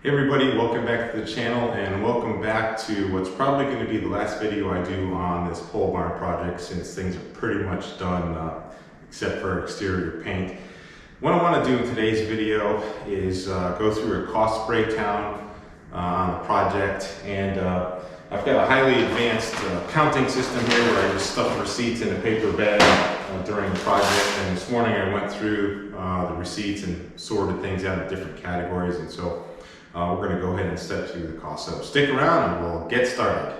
Hey everybody, welcome back to the channel and welcome back to what's probably going to be the last video I do on this pole barn project since things are pretty much done except for exterior paint. What I want to do in today's video is go through a cost breakdown on the project, and I've got a highly advanced counting system here where I just stuff receipts in a paper bag during the project, and this morning I went through the receipts and sorted things out in different categories, and so we're going to go ahead and step through the cost. So stick around and we'll get started.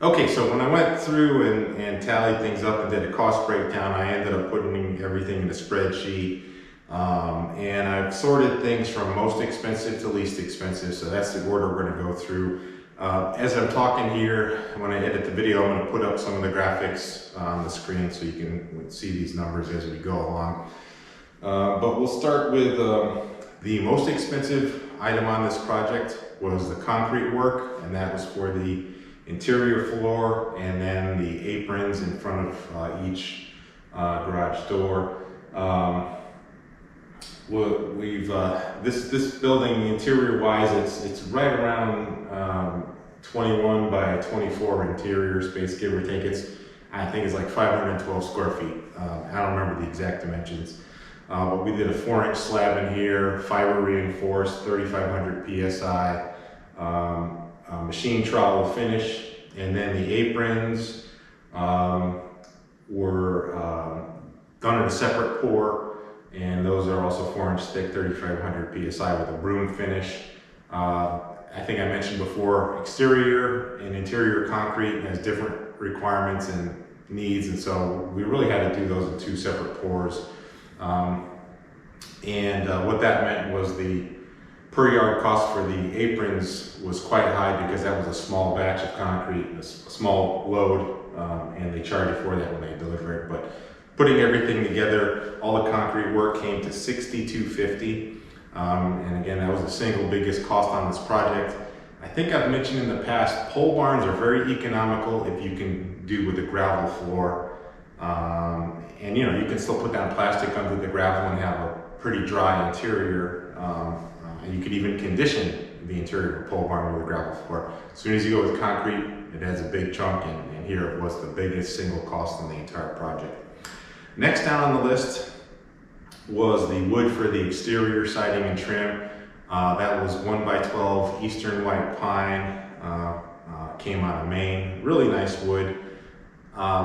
Okay, so when I went through and tallied things up and did a cost breakdown, I ended up putting everything in a spreadsheet. And I've sorted things from most expensive to least expensive, so that's the order we're going to go through. As I'm talking here, when I edit the video, I'm going to put up some of the graphics on the screen so you can see these numbers as we go along. But we'll start with the most expensive item on this project was the concrete work, and that was for the interior floor and then the aprons in front of each garage door. This building, interior wise, it's right around 21 by 24 interior space, give or take. I think it's like 512 square feet. I don't remember the exact dimensions. But we did a 4-inch slab in here, fiber reinforced, 3,500 PSI, machine trowel finish, and then the aprons were done in a separate pour, and those are also 4-inch thick, 3,500 PSI with a broom finish. I think I mentioned before, exterior and interior concrete has different requirements and needs, and so we really had to do those in 2 separate pours. What that meant was the per yard cost for the aprons was quite high because that was a small batch of concrete, a small load, and they charge you for that when they deliver it. But putting everything together, all the concrete work came to $6,250. And again, that was the single biggest cost on this project. I think I've mentioned in the past, pole barns are very economical if you can do with a gravel floor. And you know, you can still put down plastic under the gravel and have a pretty dry interior. And you could even condition the interior of a pole barn with a gravel floor. As soon as you go with concrete, it has a big chunk, and here it was the biggest single cost in the entire project. Next down on the list was the wood for the exterior siding and trim. That was 1 by 12 Eastern White Pine, came out of Maine. Really nice wood.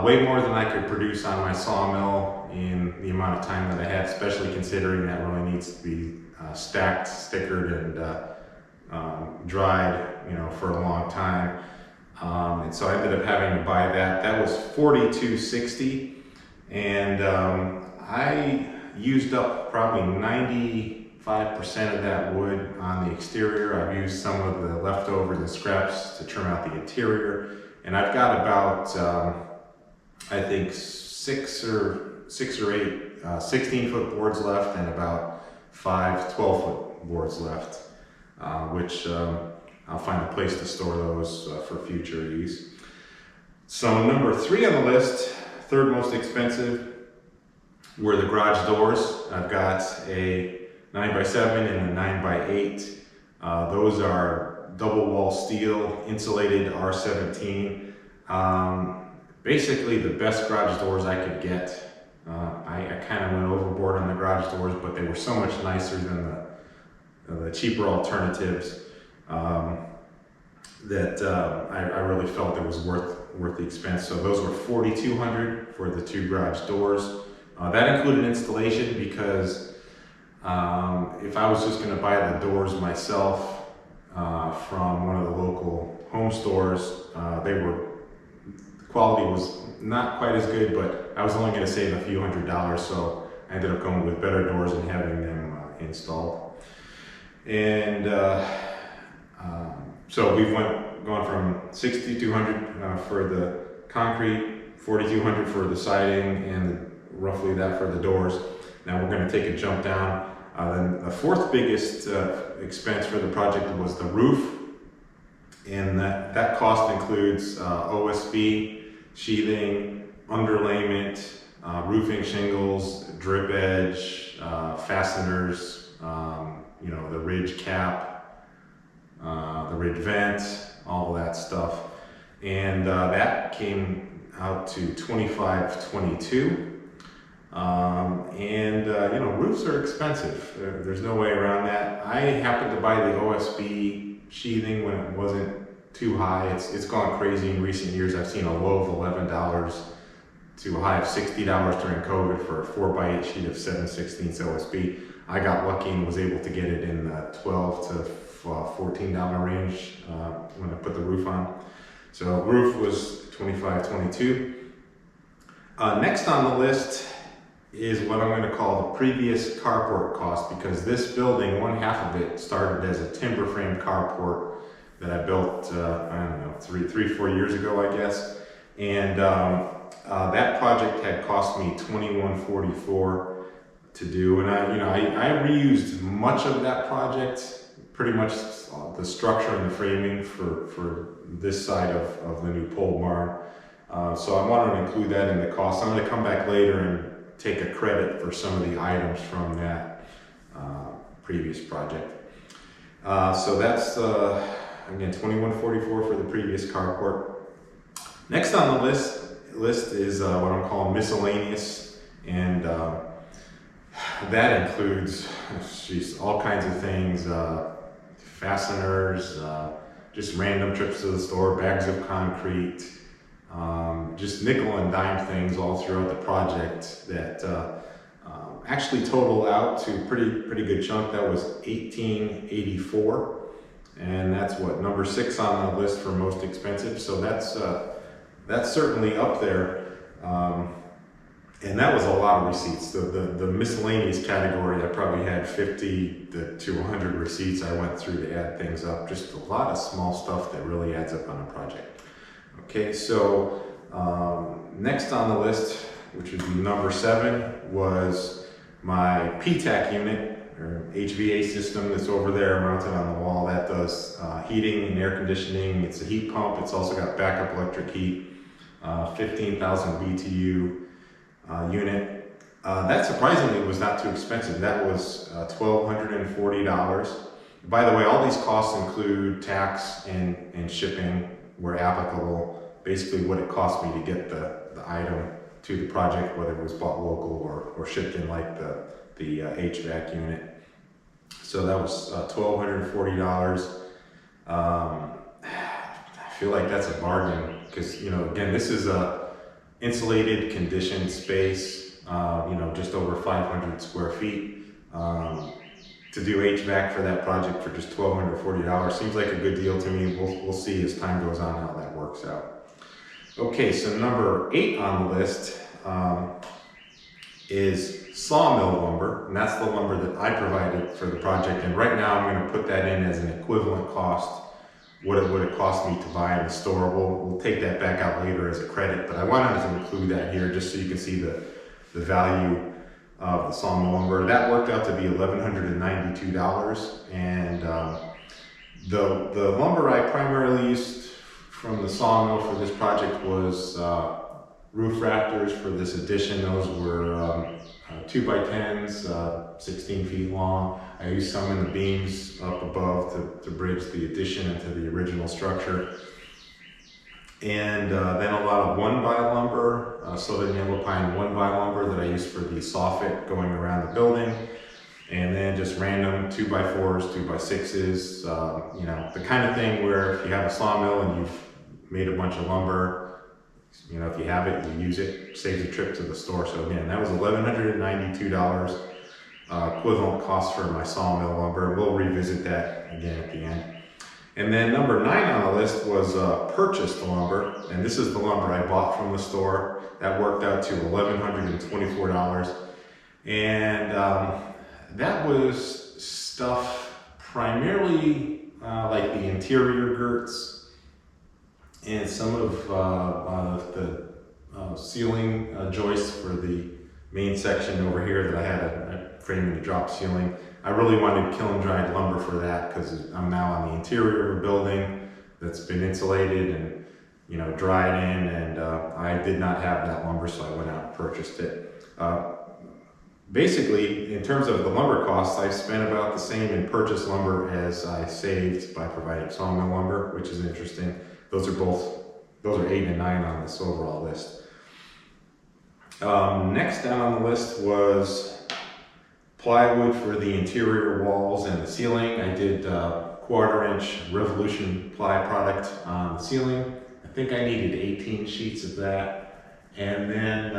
Way more than I could produce on my sawmill in the amount of time that I had, especially considering that really needs to be stacked, stickered, and dried, you know, for a long time. And so I ended up having to buy that. That was $42.60, and I used up probably 95% of that wood on the exterior. I've used some of the leftovers and scraps to trim out the interior, and I've got about I think 6 or 8 16-foot boards left and about 5 12-foot boards left, which I'll find a place to store those for future use. So number 3 on the list, third most expensive, were the garage doors. I've got a 9x7 and a 9x8. Those are double wall steel, insulated R17. Basically the best garage doors I could get. I kind of went overboard on the garage doors, but they were so much nicer than the cheaper alternatives that I really felt it was worth the expense. So those were $4,200 for the 2 garage doors. That included installation because if I was just going to buy the doors myself from one of the local home stores, the quality was not quite as good, but I was only going to save a few $100s, so I ended up going with better doors and having them installed. And so we've gone from $6,200 for the concrete, $4,200 for the siding, and roughly that for the doors. Now we're going to take a jump down. Then the 4th biggest expense for the project was the roof, and that cost includes OSB, sheathing, underlayment, roofing shingles, drip edge, fasteners, you know, the ridge cap, the ridge vent, all of that stuff. And that came out to $25.22. You know, roofs are expensive. There's no way around that. I happened to buy the OSB sheathing when it wasn't too high. It's gone crazy in recent years. I've seen a low of $11 to a high of $60 during COVID for a 4x8 sheet of 7/16 OSB. I got lucky and was able to get it in the $12 to $14 range when I put the roof on. So roof was $25.22. Next on the list is what I'm going to call the previous carport cost, because this building, one half of it started as a timber frame carport that I built, I don't know, three, 4 years ago, I guess. And that project had cost me $21.44 to do. And I reused much of that project, pretty much the structure and the framing for this side of the new pole barn. So I wanted to include that in the cost. I'm going to come back later and take a credit for some of the items from that previous project. So that's, again, $21.44 for the previous carport. Next on the list is what I'm calling miscellaneous, and that includes all kinds of things, fasteners, just random trips to the store, bags of concrete, just nickel and dime things all throughout the project that actually total out to pretty good chunk. That was $18.84, and that's what, number 6 on the list for most expensive. So that's certainly up there, and that was a lot of receipts. The miscellaneous category, I probably had 50 to 100 receipts I went through to add things up. Just a lot of small stuff that really adds up on a project. Okay, so next on the list, which would be number 7, was my PTAC unit, or HVAC system that's over there mounted on the wall. That does heating and air conditioning. It's a heat pump. It's also got backup electric heat, 15,000 BTU unit. That surprisingly was not too expensive. That was $1,240. By the way, all these costs include tax and shipping where applicable. Basically what it cost me to get the item to the project, whether it was bought local or shipped in, like the HVAC unit. So that was $1,240. I feel like that's a bargain because, you know, again, this is a insulated, conditioned space, you know, just over 500 square feet. To do HVAC for that project for just $1,240 seems like a good deal to me. We'll see as time goes on how that works out. Okay, so number 8 on the list is Sawmill lumber, and that's the lumber that I provided for the project. And right now I'm going to put that in as an equivalent cost, what it would have cost me to buy in the store. We'll take that back out later as a credit, but I wanted to include that here just so you can see the value of the Sawmill lumber. That worked out to be $1,192, and the lumber I primarily used from the Sawmill for this project was roof rafters for this addition. Those were 2x10s, 16 feet long. I used some in the beams up above to bridge the addition into the original structure. And then a lot of 1x lumber, Southern Yellow Pine 1x lumber that I used for the soffit going around the building. And then just random 2x4s, 2x6s, you know, the kind of thing where if you have a sawmill and you've made a bunch of lumber, you know, if you have it, you use it, saves a trip to the store. So again, that was $1,192 equivalent cost for my Sawmill lumber. We'll revisit that again at the end. And then number 9 on the list was purchased lumber, and this is the lumber I bought from the store. That worked out to $1,124, and that was stuff primarily like the interior girts and some of the ceiling joists for the main section over here that I had a framing to drop ceiling. I really wanted kiln dried lumber for that because I'm now on the interior of a building that's been insulated and, you know, dried in, and I did not have that lumber, so I went out and purchased it. basically, in terms of the lumber costs, I spent about the same in purchased lumber as I saved by providing sawmill lumber, which is interesting. Those are 8 and 9 on this overall list. Next down on the list was plywood for the interior walls and the ceiling. I did 1/4-inch Revolution ply product on the ceiling. I think I needed 18 sheets of that. And then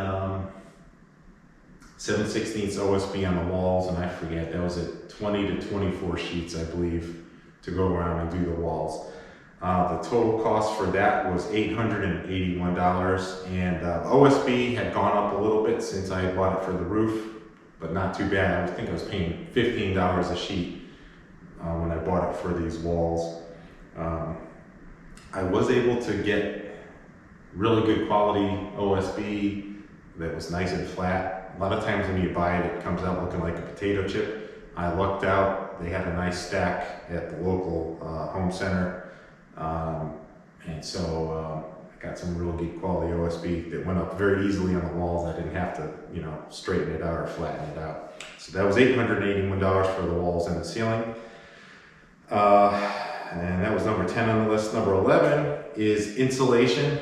7/16 OSB on the walls, and I forget, that was at 20 to 24 sheets, I believe, to go around and do the walls. The total cost for that was $881, and OSB had gone up a little bit since I had bought it for the roof, but not too bad. I think I was paying $15 a sheet when I bought it for these walls. I was able to get really good quality OSB that was nice and flat. A lot of times when you buy it, it comes out looking like a potato chip. I lucked out. They had a nice stack at the local home center. And so I got some real good quality OSB that went up very easily on the walls. I didn't have to, straighten it out or flatten it out. So that was $881 for the walls and the ceiling. And that was number 10 on the list. Number 11 is insulation.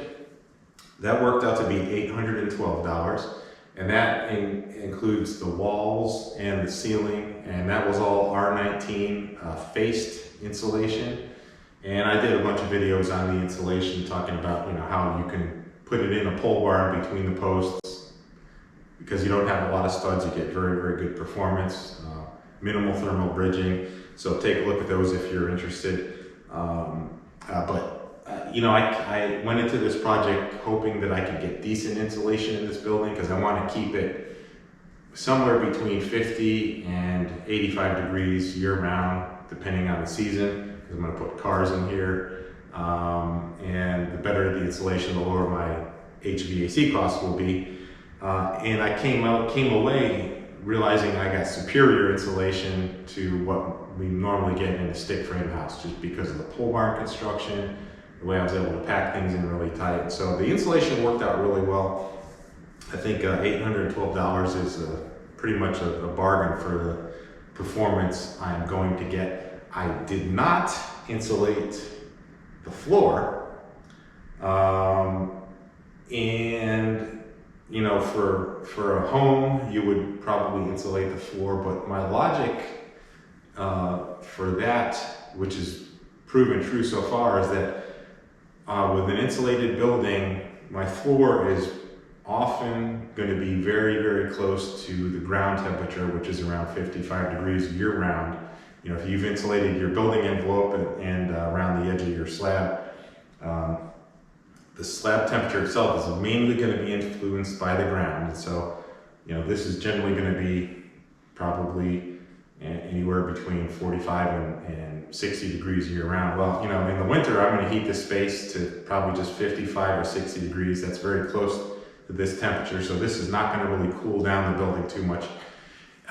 That worked out to be $812. And that includes the walls and the ceiling. And that was all R19 faced insulation. And I did a bunch of videos on the insulation talking about, how you can put it in a pole barn between the posts. Because you don't have a lot of studs, you get very, very good performance, minimal thermal bridging. So take a look at those if you're interested. I went into this project hoping that I could get decent insulation in this building because I want to keep it somewhere between 50 and 85 degrees year round, depending on the season. I'm going to put cars in here, and the better the insulation, the lower my HVAC costs will be. And I came away realizing I got superior insulation to what we normally get in a stick frame house, just because of the pole barn construction, the way I was able to pack things in really tight. So the insulation worked out really well. I think $812 is pretty much a bargain for the performance I'm going to get. I did not insulate the floor, and for a home you would probably insulate the floor, but my logic for that, which is proven true so far, is that with an insulated building, my floor is often going to be very, very close to the ground temperature, which is around 55 degrees year round. If you've insulated your building envelope and around the edge of your slab, the slab temperature itself is mainly going to be influenced by the ground. And so, this is generally going to be probably anywhere between 45 and 60 degrees year round. Well, in the winter, I'm going to heat this space to probably just 55 or 60 degrees. That's very close to this temperature. So this is not going to really cool down the building too much.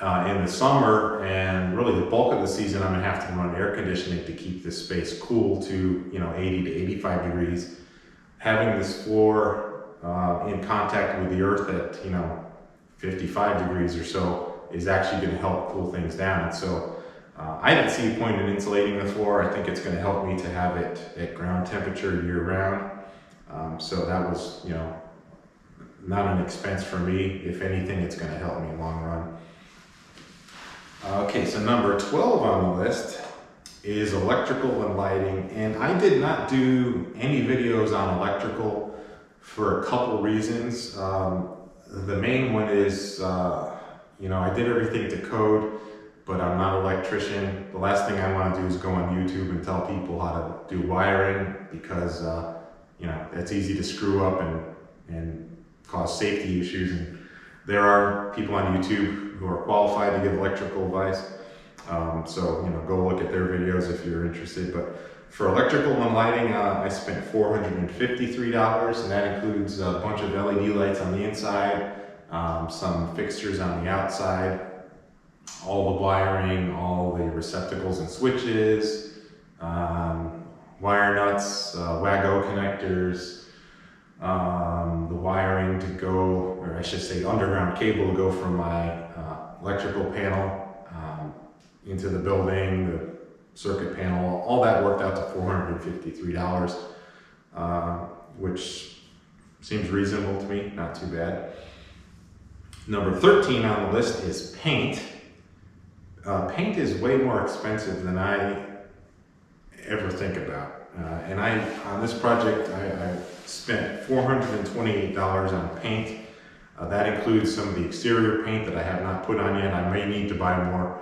In the summer and really the bulk of the season, I'm going to have to run air conditioning to keep this space cool to 80 to 85 degrees. Having this floor in contact with the earth at 55 degrees or so is actually going to help cool things down. And so I didn't see a point in insulating the floor. I think it's going to help me to have it at ground temperature year round. So that was not an expense for me. If anything, it's going to help me long run. Okay, so number 12 on the list is electrical and lighting, and I did not do any videos on electrical for a couple reasons. The main one is, I did everything to code, but I'm not an electrician. The last thing I want to do is go on YouTube and tell people how to do wiring, because that's easy to screw up and cause safety issues. And there are people on YouTube who are qualified to give electrical advice. So go look at their videos if you're interested. But for electrical and lighting, I spent $453, and that includes a bunch of LED lights on the inside, some fixtures on the outside, all the wiring, all the receptacles and switches, wire nuts, WAGO connectors, the wiring to go, or I should say underground cable to go from my electrical panel into the building, the circuit panel, all that worked out to $453, which seems reasonable to me, not too bad. Number 13 on the list is paint. Paint is way more expensive than I ever think about. And on this project, I spent $428 on paint. That includes some of the exterior paint that I have not put on yet. I may need to buy more.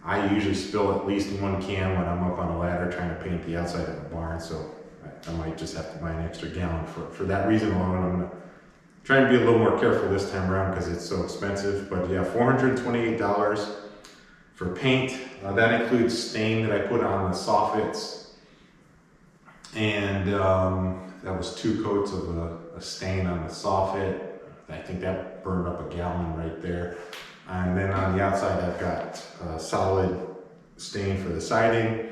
I usually spill at least 1 can when I'm up on a ladder trying to paint the outside of the barn, so I might just have to buy an extra gallon for that reason alone. I'm gonna try and be a little more careful this time around because it's so expensive. But yeah, $428 for paint. That includes stain that I put on the soffits, and that was 2 coats of a stain on the soffit. I think that burned up a gallon right there. And then on the outside, I've got solid stain for the siding,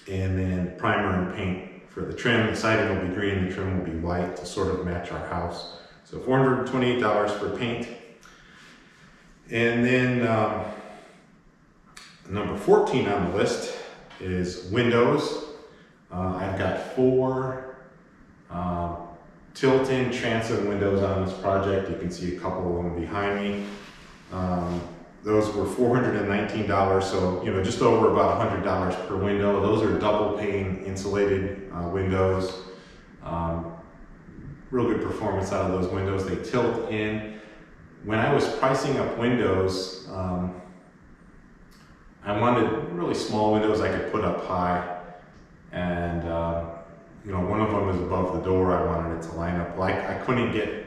and then primer and paint for the trim. The siding will be green, the trim will be white to sort of match our house. So $428 for paint. And then number 14 on the list is windows. I've got 4 tilt-in transom windows on this project. You can see a couple of them behind me. Those were $419, so just over about $100 per window. Those are double pane insulated windows. Real good performance out of those windows. They tilt in. When I was pricing up windows, I wanted really small windows I could put up high, and one of them is above the door. I wanted it to line up. Like I couldn't get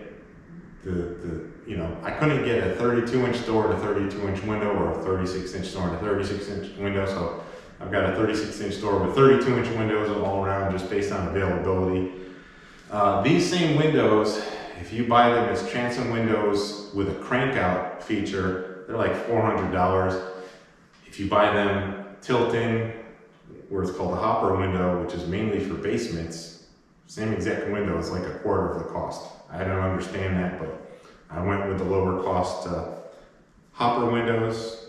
I couldn't get a 32-inch door and a 32-inch window, or a 36-inch door and a 36-inch window. So I've got a 36-inch door with 32-inch windows all around, just based on availability. These same windows, if you buy them as transom windows with a crank out feature, they're like $400. If you buy them tilt-in, where it's called a hopper window, which is mainly for basements, same exact window, it's like a quarter of the cost. I don't understand that, but I went with the lower cost hopper windows.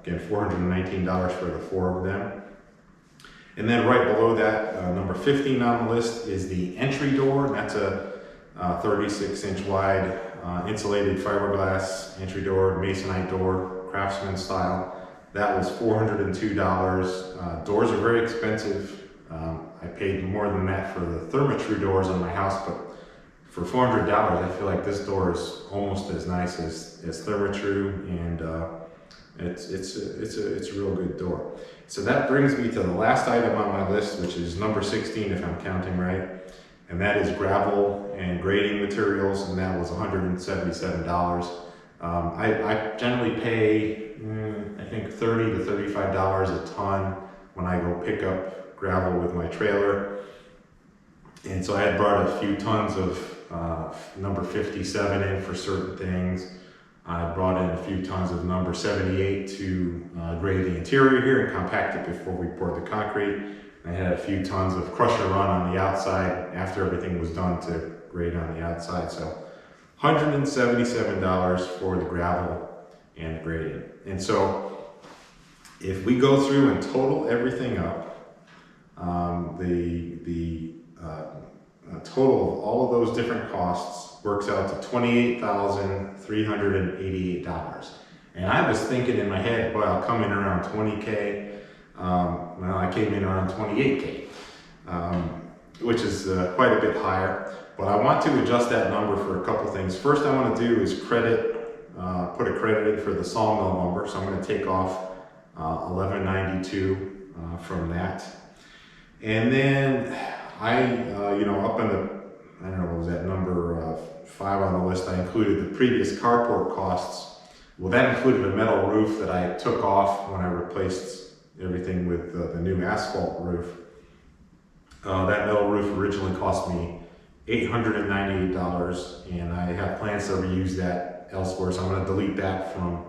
Again, $419 for the 4 of them. And then right below that, number 15 on the list is the entry door. And that's a 36-inch wide insulated fiberglass entry door, masonite door, craftsman style. That was $402. Doors are very expensive. I paid more than that for the Therma-Tru doors on my house, but for $400, I feel like this door is almost as nice as Therma-Tru, and it's a real good door. So that brings me to the last item on my list, which is number 16, if I'm counting right, and that is gravel and grading materials, and that was $177. I generally pay, I think $30 to $35 a ton when I go pick up gravel with my trailer. And so I had brought a few tons of number 57 in for certain things. I brought in a few tons of number 78 to grade the interior here and compact it before we poured the concrete. I had a few tons of crusher run on the outside after everything was done to grade on the outside. So $177 for the gravel and the grading. And so if we go through and total everything up, the total of all of those different costs works out to $28,388. And I was thinking in my head, well, I'll come in around 20K. Well, I came in around 28K, which is quite a bit higher. But I want to adjust that number for a couple things. First, I want to do is put a credit in for the Sawmill lumber. So I'm going to take off $11.92 from that. And then up in the, I don't know, what was that number 5 on the list, I included the previous carport costs. Well, that included a metal roof that I took off when I replaced everything with the new asphalt roof. That metal roof originally cost me $898, and I have plans to reuse that elsewhere, so I'm going to delete that from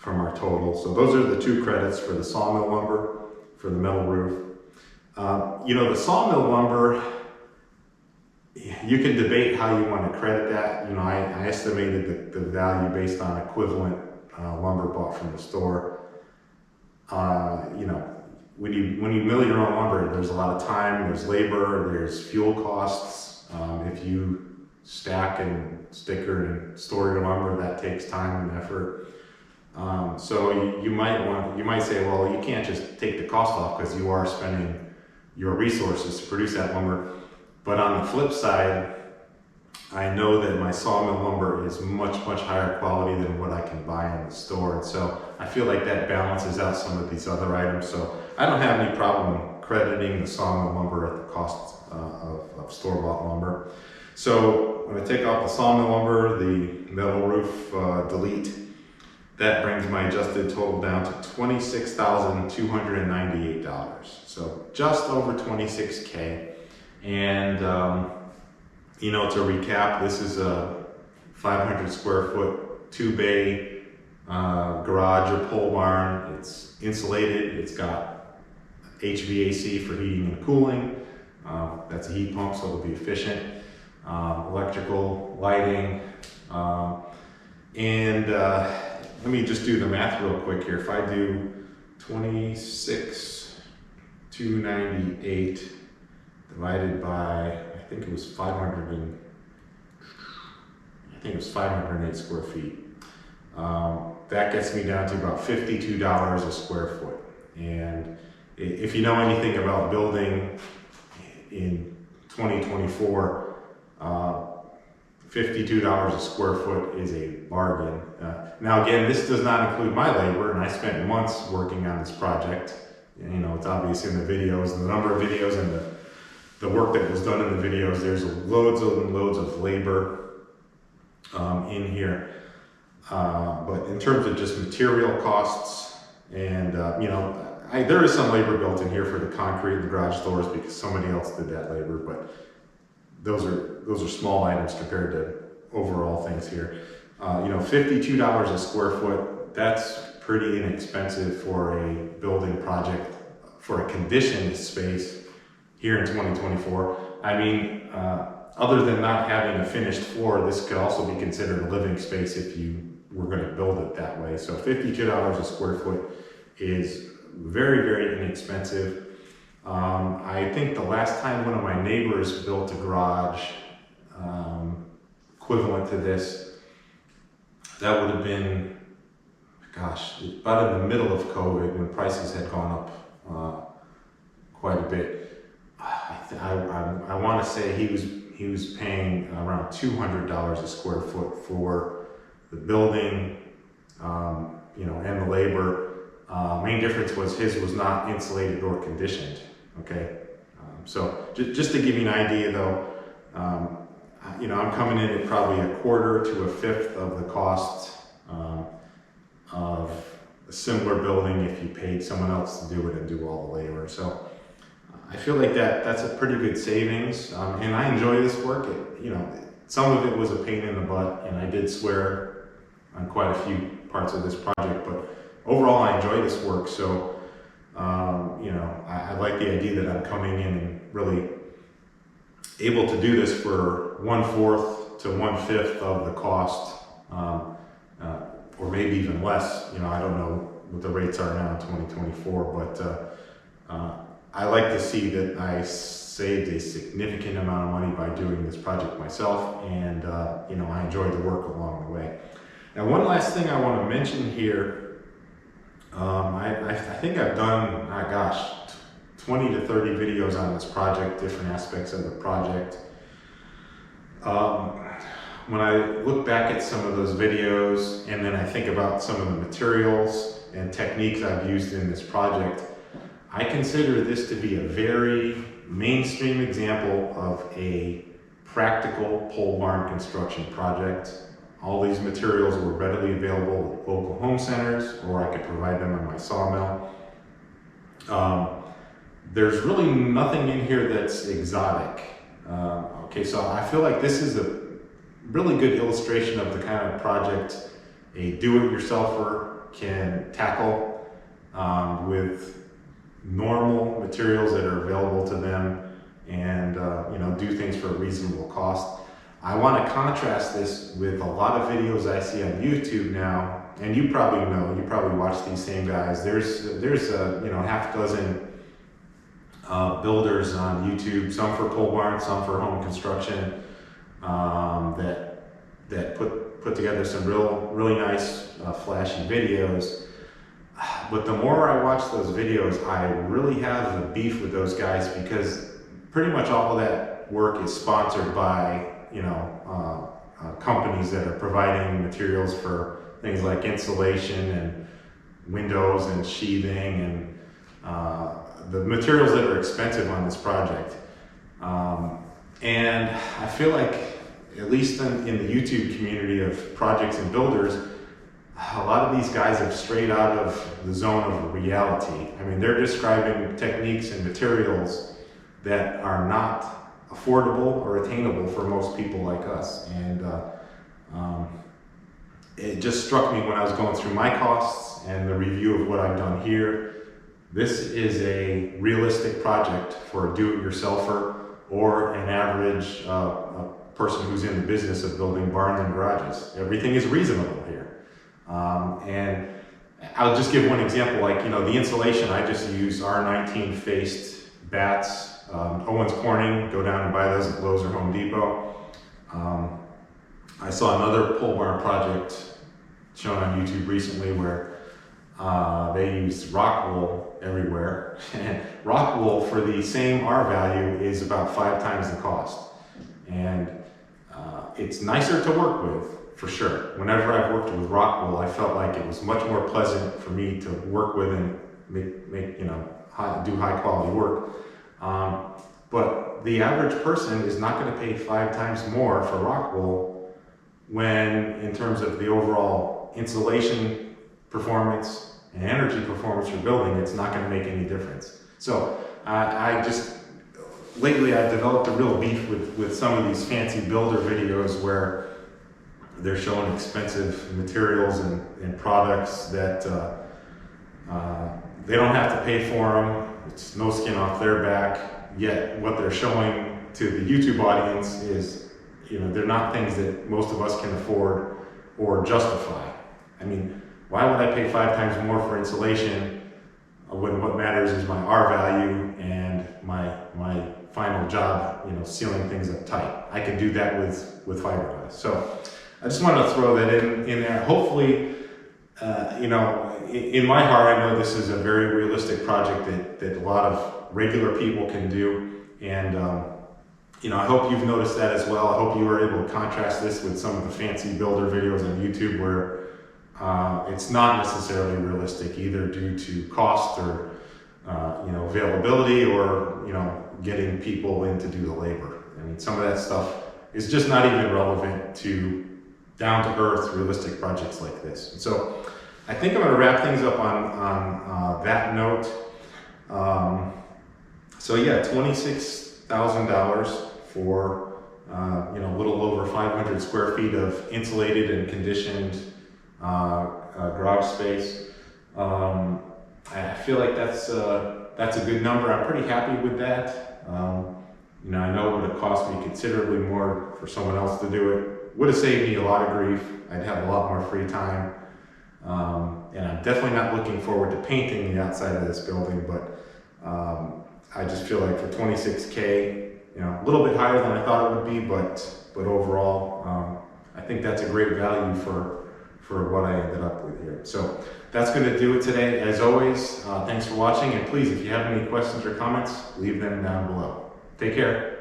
our total. So those are the 2 credits for the Sawmill lumber, for the metal roof. The Sawmill lumber, You can debate how you want to credit that. You know, I estimated the value based on equivalent lumber bought from the store. You know, when you mill your own lumber, there's a lot of time, there's labor, there's fuel costs. If you stack and sticker and store your lumber, that takes time and effort. So you might say, well, you can't just take the cost off because you are spending your resources to produce that lumber. But on the flip side, I know that my sawmill lumber is much higher quality than what I can buy in the store. And so I feel like that balances out some of these other items. So I don't have any problem crediting the sawmill lumber at the cost of store-bought lumber. So when I take off the sawmill lumber, the metal roof delete, that brings my adjusted total down to $26,298. So just over 26K. And, you know, to recap, this is a 500 square foot 2-bay garage or pole barn. It's insulated. It's got HVAC for heating and cooling. That's a heat pump, so it'll be efficient. Electrical, lighting, and let me just do the math real quick here. If I do 26,298 divided by, I think it was 508 square feet. That gets me down to about $52 a square foot. And if you know anything about building in 2024, $52 a square foot is a bargain. Now again, this does not include my labor, and I spent months working on this project. You know, it's obvious in the videos, the number of videos and the work that was done in the videos. There's loads and loads of labor in here. But in terms of just material costs, and you know, there is some labor built in here for the concrete and the garage doors because somebody else did that labor, but those are small items compared to overall things here. You know, $52 a square foot, that's pretty inexpensive for a building project for a conditioned space here in 2024. I mean, other than not having a finished floor, this could also be considered a living space if you were going to build it that way. So $52 a square foot is very inexpensive. I think the last time one of my neighbors built a garage equivalent to this, that would have been, gosh, about in the middle of COVID when prices had gone up quite a bit. I want to say he was paying around $200 a square foot for the building, you know, and the labor. Main difference was his was not insulated or conditioned. Okay, so just to give you an idea, though, you know, I'm coming in at probably a quarter to a fifth of the cost of a similar building if you paid someone else to do it and do all the labor. So I feel like that's a pretty good savings, and I enjoy this work. You know, some of it was a pain in the butt, and I did swear on quite a few parts of this project, but overall I enjoy this work. So you know, I like the idea that I'm coming in and really able to do this for 1/4 to 1/5 of the cost, or maybe even less. You know, I don't know what the rates are now in 2024, but I like to see that I saved a significant amount of money by doing this project myself, and you know, I enjoyed the work along the way. Now, one last thing I want to mention here. I think I've done, 20 to 30 videos on this project, different aspects of the project. When I look back at some of those videos, and then I think about some of the materials and techniques I've used in this project, I consider this to be a very mainstream example of a practical pole barn construction project. All these materials were readily available at local home centers, or I could provide them in my sawmill. There's really nothing in here that's exotic. Okay, so I feel like this is a really good illustration of the kind of project a do-it-yourselfer can tackle with normal materials that are available to them. and do things for a reasonable cost. I want to contrast this with a lot of videos I see on YouTube now, and you probably watch these same guys. There's half dozen builders on YouTube, some for pole barns, some for home construction, that put together some really nice flashy videos. But the more I watch those videos, I really have a beef with those guys, because pretty much all of that work is sponsored by companies that are providing materials for things like insulation and windows and sheathing and the materials that are expensive on this project. And I feel like, at least in the YouTube community of projects and builders, a lot of these guys have strayed out of the zone of reality. I mean, they're describing techniques and materials that are not affordable or attainable for most people like us. And it just struck me when I was going through my costs and the review of what I've done here. This is a realistic project for a do-it-yourselfer or an average person who's in the business of building barns and garages. Everything is reasonable here. And I'll just give one example, like, the insulation, I just use R19 faced bats. Owens Corning, go down and buy those at Lowe's or Home Depot. I saw another pole barn project shown on YouTube recently where they used rock wool everywhere. And rock wool for the same R value is about 5 times the cost. And it's nicer to work with, for sure. Whenever I've worked with rock wool, I felt like it was much more pleasant for me to work with and do high quality work. But the average person is not going to pay 5 times more for rock wool when, in terms of the overall insulation performance and energy performance for building, it's not going to make any difference. So lately I've developed a real beef with some of these fancy builder videos where they're showing expensive materials and products that they don't have to pay for them. It's no skin off their back, yet what they're showing to the YouTube audience is, they're not things that most of us can afford or justify. I mean, why would I pay 5 times more for insulation when what matters is my R value and my final job, sealing things up tight? I can do that with fiberglass. So I just wanted to throw that in there. Hopefully, in my heart, I know this is a very realistic project that a lot of regular people can do. And, I hope you've noticed that as well. I hope you were able to contrast this with some of the fancy builder videos on YouTube where it's not necessarily realistic, either due to cost or, availability or, getting people in to do the labor. I mean, some of that stuff is just not even relevant to down-to-earth, realistic projects like this. And so I think I'm going to wrap things up on that note. So yeah, $26,000 for a little over 500 square feet of insulated and conditioned garage space. I feel like that's a good number. I'm pretty happy with that. I know it would have cost me considerably more for someone else to do it. Would have saved me a lot of grief. I'd have a lot more free time. And I'm definitely not looking forward to painting the outside of this building, but I just feel like for $26K, a little bit higher than I thought it would be, but overall, I think that's a great value for what I ended up with here. So that's going to do it today. As always, thanks for watching, and please, if you have any questions or comments, leave them down below. Take care.